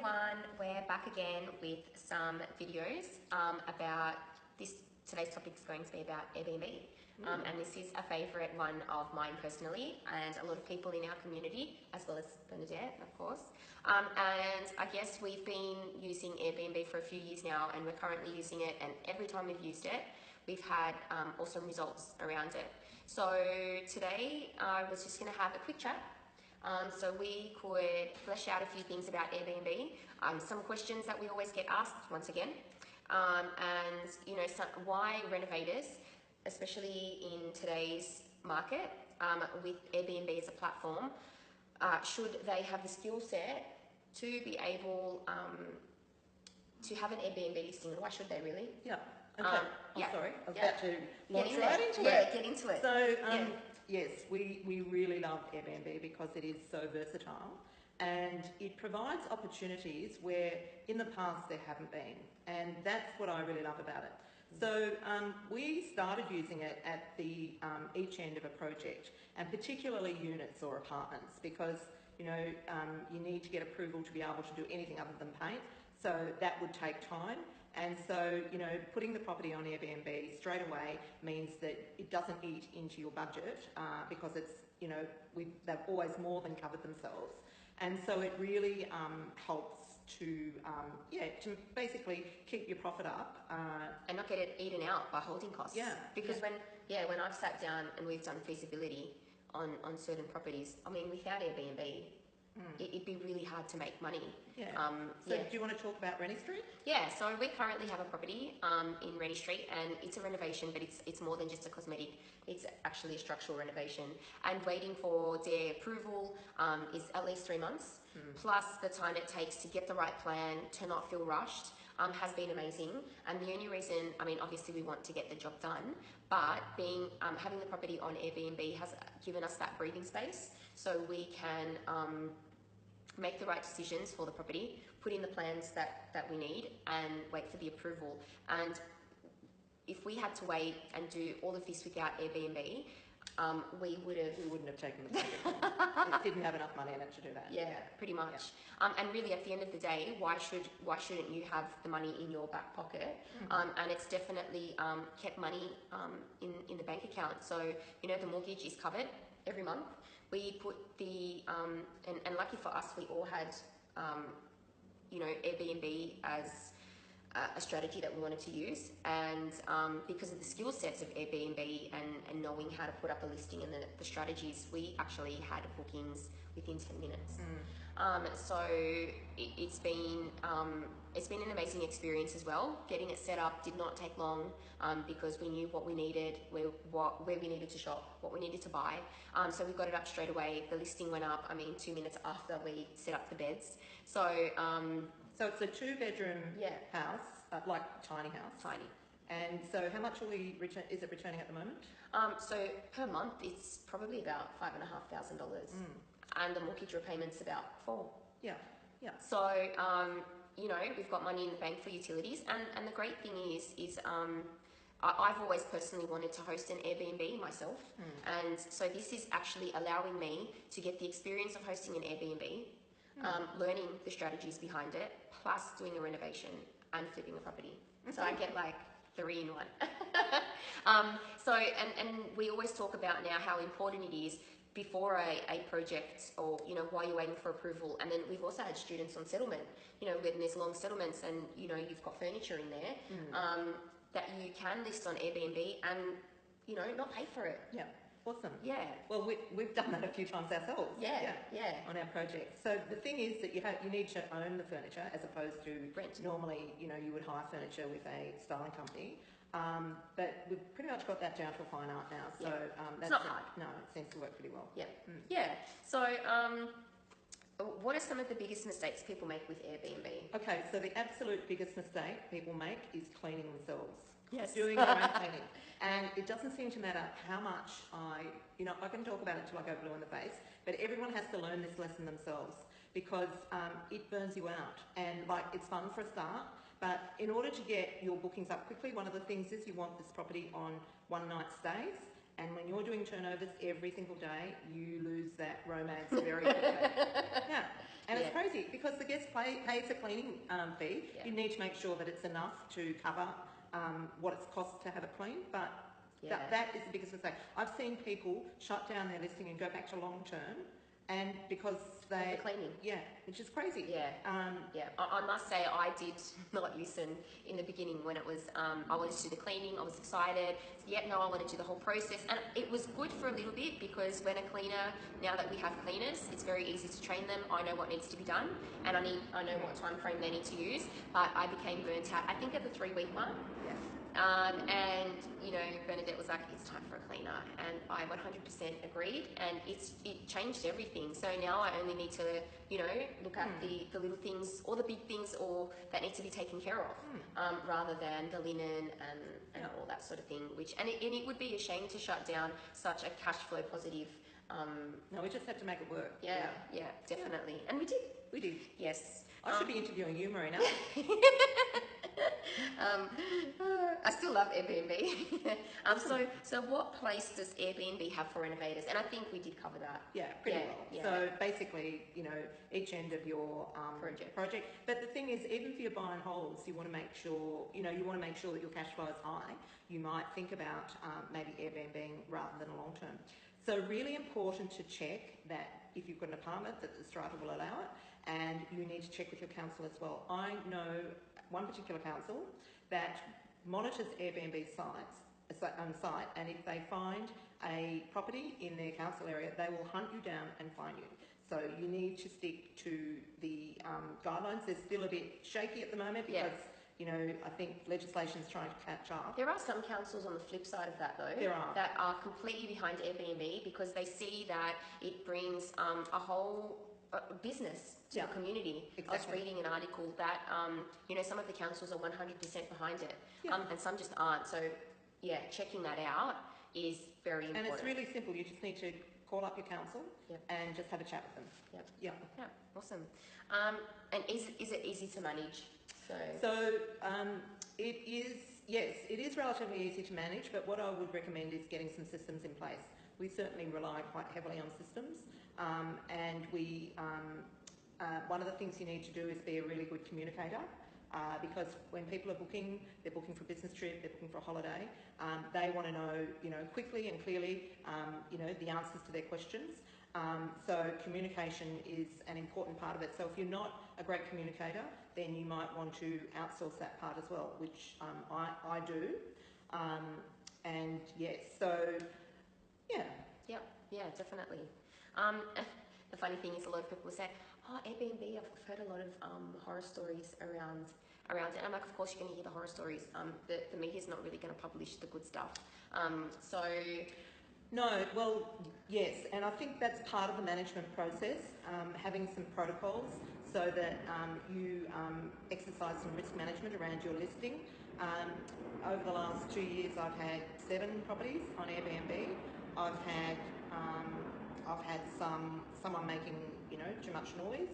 everyone, we're back again with some videos about this. Today's topic is going to be about Airbnb, and this is a favourite one of mine personally, and a lot of people in our community, as well as Bernadette, of course. And I guess we've been using Airbnb for a few years now, and we're currently using it, and every time we've used it, we've had awesome results around it. So today I was just going to have a quick chat. So we could flesh out a few things about Airbnb, some questions that we always get asked once again, and why renovators, especially in today's market, with Airbnb as a platform, should they have the skill set to be able to have an Airbnb listing? Why should they really? Yeah. Okay. Sorry, I was about to launch get into it. So, yes, we really love Airbnb because it is so versatile and it provides opportunities where in the past there haven't been, and that's what I really love about it. So we started using it at the each end of a project, and particularly units or apartments, because you need to get approval to be able to do anything other than paint, so that would take time. And so, putting the property on Airbnb straight away means that it doesn't eat into your budget because it's, they've always more than covered themselves. And so it really helps to basically keep your profit up. And not get it eaten out by holding costs. Yeah. Because when I've sat down and we've done feasibility on certain properties, I mean, without Airbnb, it'd be really hard to make money. Yeah. Do you want to talk about Rennie Street? Yeah, so we currently have a property in Rennie Street, and it's a renovation, but it's more than just a cosmetic. It's actually a structural renovation, and waiting for their approval is at least 3 months, plus the time it takes to get the right plan, to not feel rushed, has been amazing. And the only reason, obviously we want to get the job done, but having the property on Airbnb has given us that breathing space, so we can make the right decisions for the property, put in the plans that we need, and wait for the approval. And if we had to wait and do all of this without Airbnb, we wouldn't have taken the property. It didn't have enough money in it to do that. Yeah, pretty much. Yeah. And really, at the end of the day, why shouldn't you have the money in your back pocket? And it's definitely kept money in the bank account. So the mortgage is covered every month. We put the and lucky for us, we all had Airbnb as a strategy that we wanted to use, and because of the skill sets of Airbnb and knowing how to put up a listing and the strategies, we actually had bookings within 10 minutes. So it's been an amazing experience as well. Getting it set up did not take long because we knew what we needed, where we needed to shop, what we needed to buy. So we got it up straight away. The listing went up, 2 minutes after we set up the beds. So it's a 2-bedroom house, like tiny house. Tiny. And so how much is it returning at the moment? So per month it's probably about $5,500. And the mortgage repayment's about $4,000. Yeah. So, we've got money in the bank for utilities. And the great thing is I've always personally wanted to host an Airbnb myself. And so this is actually allowing me to get the experience of hosting an Airbnb, learning the strategies behind it, plus doing a renovation and flipping a property. So I get like 3 in 1. And we always talk about now how important it is before a project, or while you're waiting for approval. And then we've also had students on settlement, when there's long settlements and you've got furniture in there, that you can list on Airbnb and not pay for it. Yeah. Awesome. Yeah. Well, we've done that a few times ourselves. Yeah. On our projects. So the thing is that you need to own the furniture as opposed to rent. Normally, you would hire furniture with a styling company. But we've pretty much got that down to a fine art now. So it's not hard. No, it seems to work pretty well. Yeah. Yeah. So what are some of the biggest mistakes people make with Airbnb? Okay, so the absolute biggest mistake people make is cleaning themselves. Yes. Doing their own cleaning. And it doesn't seem to matter how much I can talk about it till I go blue in the face, but everyone has to learn this lesson themselves, because it burns you out. And it's fun for a start, but in order to get your bookings up quickly, one of the things is you want this property on 1-night stays. And when you're doing turnovers every single day, you lose that romance very quickly. Yeah. And it's crazy because the guest pays a cleaning fee. Yeah. You need to make sure that it's enough to cover what it's cost to have it cleaned, but that is the biggest mistake. I've seen people shut down their listing and go back to long term, and because they the cleaning. which is crazy. I must say I did not listen in the beginning when it was I wanted to do the cleaning. I was excited. I want to do the whole process, and it was good for a little bit because when a cleaner, now that we have cleaners, it's very easy to train them. I know what needs to be done, and I know what time frame they need to use. But I became burnt out. I think at the 3-week mark. And Bernadette was like, it's time for a cleaner, and I 100% agreed, and it changed everything. So now I only need to look at the little things or the big things or that need to be taken care of, rather than the linen and all that sort of thing. And it would be a shame to shut down such a cash flow positive. No, we just had to make it work. Yeah, definitely, and we did. We did. Yes. I should be interviewing you, Marina. I still love Airbnb. So what place does Airbnb have for renovators? And I think we did cover that. Yeah, pretty well. So basically, each end of your project. But the thing is, even for your buy and holds, you want to make sure, that your cash flow is high. You might think about maybe Airbnb rather than a long term. So really important to check that if you've got an apartment that the strata will allow it, and you need to check with your council as well. I know one particular council that monitors Airbnb sites on site, and if they find a property in their council area, they will hunt you down and fine you. So you need to stick to the guidelines. They're still a bit shaky at the moment because I think legislation's trying to catch up. There are some councils on the flip side of that though. There are. That are completely behind Airbnb because they see that it brings a whole business to the community. Exactly. I was reading an article that some of the councils are 100% behind it, and some just aren't. So checking that out is very important. And it's really simple. You just need to call up your council and just have a chat with them. Yeah, awesome. And is it easy to manage? So it is. Yes, it is relatively easy to manage. But what I would recommend is getting some systems in place. We certainly rely quite heavily on systems, and we. One of the things you need to do is be a really good communicator, because when people are booking, they're booking for a business trip, they're booking for a holiday. They want to know, quickly and clearly, the answers to their questions. So communication is an important part of it. So if you're not a great communicator, then you might want to outsource that part as well, which I do. And yes, so yeah. Yeah, definitely. The funny thing is, a lot of people say, Airbnb, I've heard a lot of horror stories around it. And I'm like, of course you're going to hear the horror stories. The media's not really going to publish the good stuff. No, well, yes, and I think that's part of the management process, having some protocols so that you exercise some risk management around your listing. Over the last 2 years, I've had 7 properties on Airbnb. I've had someone making too much noise.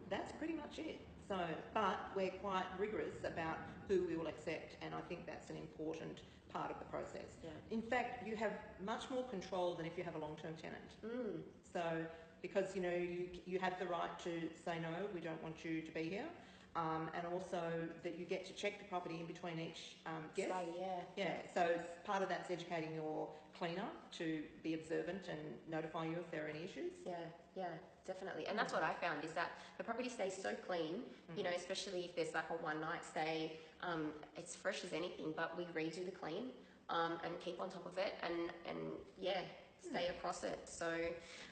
That's pretty much it. So, but we're quite rigorous about who we will accept, and I think that's an important part of the process. Yeah. In fact, you have much more control than if you have a long-term tenant. So, because you have the right to say no, we don't want you to be here, and also that you get to check the property in between each guest. So part of that's educating your cleaner to be observant and notify you if there are any issues. Yeah, definitely. And that's what I found is that the property stays so clean, especially if there's like a one night stay, it's fresh as anything, but we redo the clean and keep on top of it and stay across it. So,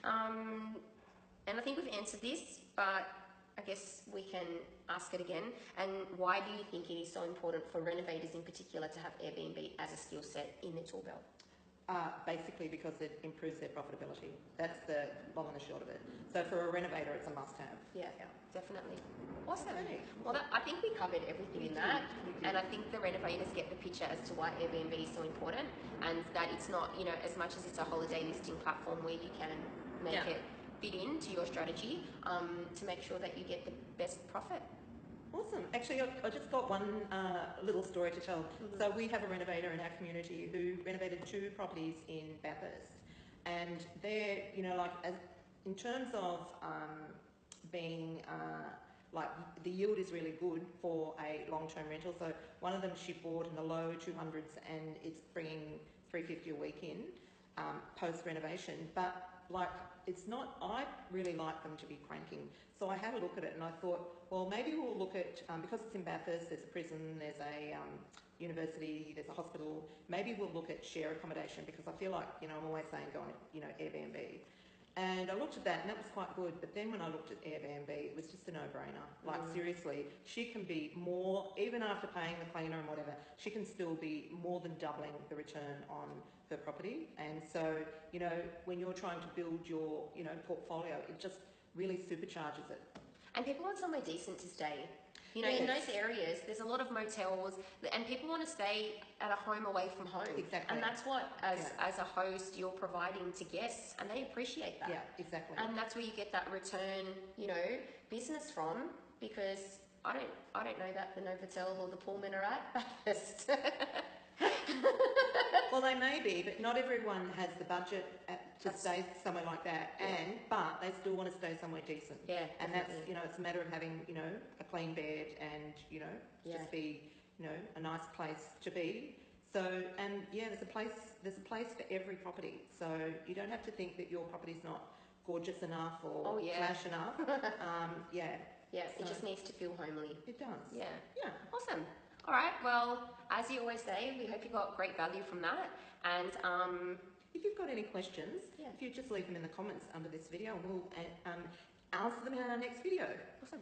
and I think we've answered this, but I guess we can ask it again. And why do you think it is so important for renovators in particular to have Airbnb as a skill set in their tool belt? Basically because it improves their profitability. That's the long and the short of it. So for a renovator, it's a must-have. Yeah, definitely. Awesome. Well, I think we covered everything in that. And I think the renovators get the picture as to why Airbnb is so important, and that it's not, as much as it's a holiday listing platform where you can make it fit into your strategy to make sure that you get the best profit. Awesome. Actually, I just got one little story to tell. So we have a renovator in our community who renovated 2 properties in Bathurst, and they're, you know, like in terms of being like the yield is really good for a long-term rental. So one of them she bought in the low 200s, and it's bringing 350 a week in post renovation. But like, it's not, I really like them to be cranking. So I had a look at it and I thought, well, maybe we'll look at, because it's in Bathurst, there's a prison, there's a university, there's a hospital, maybe we'll look at share accommodation, because I feel like, you know, I'm always saying go on, you know, Airbnb. And I looked at that and that was quite good, but then when I looked at Airbnb, it was just a no-brainer. Like seriously, she can be more, even after paying the cleaner and whatever, she can still be more than doubling the return on her property. And so, you know, when you're trying to build your, you know, portfolio, it just really supercharges it. And people want somewhere decent to stay. You know, in those areas, there's a lot of motels, and people want to stay at a home away from home. Exactly. And that's what, as a host, you're providing to guests, and they appreciate that. Yeah, exactly. And that's where you get that return, you know, business from, because I don't know that the Novotel or the Pullman are at Bathurst. Well, they may be, but not everyone has the budget to stay somewhere like that. But they still want to stay somewhere decent. Yeah, and definitely. that's, you know, it's a matter of having, you know, a clean bed and, you know, just be, you know, a nice place to be. So, and yeah, there's a place for every property. So you don't have to think that your property's not gorgeous enough or flash enough. Yeah, it just needs to feel homely. it does. Yeah. Awesome. All right, well, as you always say, we hope you got great value from that. And if you've got any questions, if you just leave them in the comments under this video, we'll answer them in our next video. Awesome.